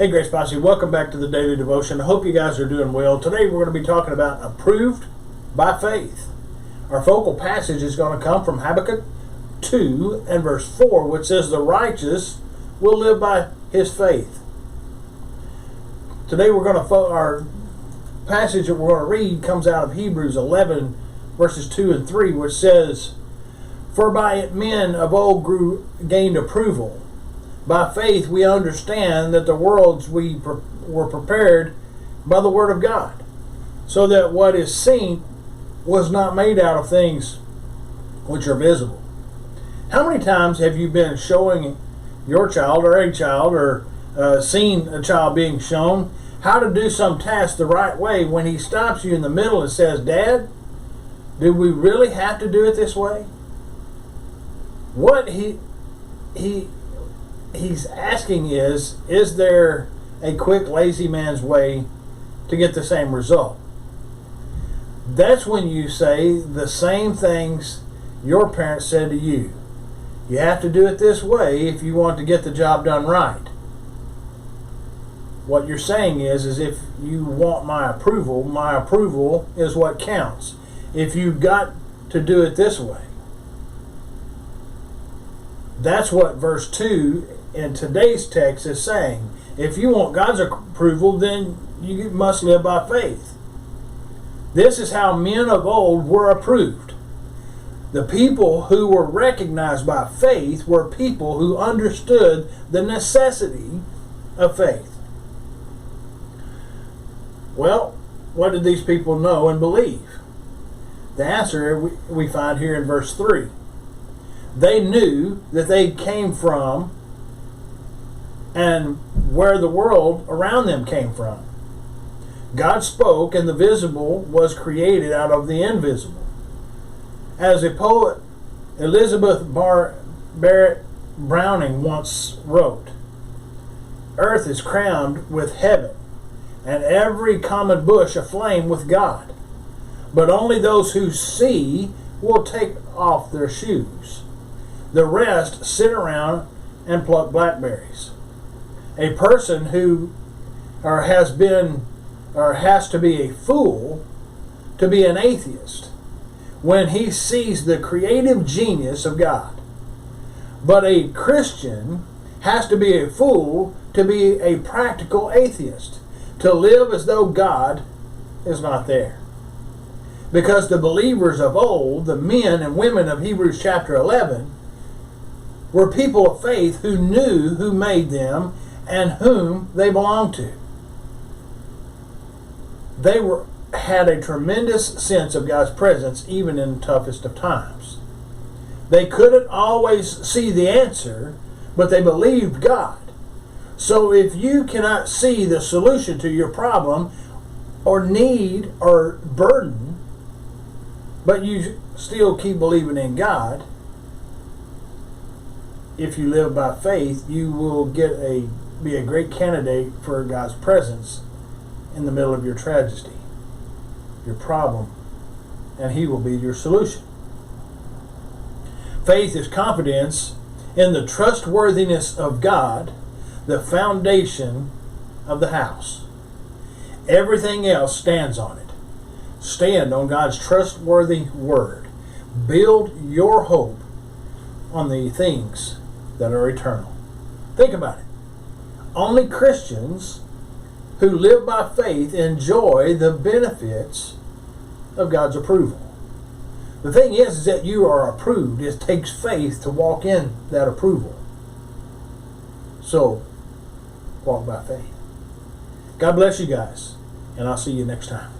Hey Grace Posse, welcome back to the Daily Devotion. I hope you guys are doing well. Today we're going to be talking about approved by faith. Our focal passage is going to come from Habakkuk 2 and verse 4, which says, "The righteous will live by his faith." Today our passage that we're going to read comes out of Hebrews 11 verses 2 and 3, which says, "For by it men of old gained approval. By faith we understand that the worlds were prepared by the word of God, so that what is seen was not made out of things which are visible." How many times have you been showing your child or seen a child being shown how to do some task the right way, when he stops you in the middle and says, "Dad, do we really have to do it this way?" What he's asking is there a quick, lazy man's way to get the same result? That's when you say the same things your parents said to you. You have to do it this way if you want to get the job done right. What you're saying is if you want my approval is what counts. If you've got to do it this way. That's what verse 2 in today's text is saying. If you want God's approval, then you must live by faith. This is how men of old were approved. The people who were recognized by faith were people who understood the necessity of faith. Well, what did these people know and believe? The answer we find here in verse 3. They knew that they came from and where the world around them came from. God spoke, and the visible was created out of the invisible. As a poet, Elizabeth Barrett Browning once wrote, "Earth is crowned with heaven, and every common bush aflame with God. But only those who see will take off their shoes. The rest sit around and pluck blackberries." A person who has to be a fool to be an atheist when he sees the creative genius of God. But a Christian has to be a fool to be a practical atheist, to live as though God is not there. Because the believers of old, the men and women of Hebrews chapter 11, were people of faith who knew who made them and whom they belonged to. They had a tremendous sense of God's presence even in the toughest of times. They couldn't always see the answer, but they believed God. So if you cannot see the solution to your problem or need or burden, but you still keep believing in God, if you live by faith, you will be a great candidate for God's presence in the middle of your tragedy, your problem, and He will be your solution. Faith is confidence in the trustworthiness of God, the foundation of the house. Everything else stands on it. Stand on God's trustworthy word. Build your hope on the things that are eternal. Think about it. Only Christians who live by faith enjoy the benefits of God's approval. The thing is that you are approved. It takes faith to walk in that approval. So, walk by faith. God bless you guys, and I'll see you next time.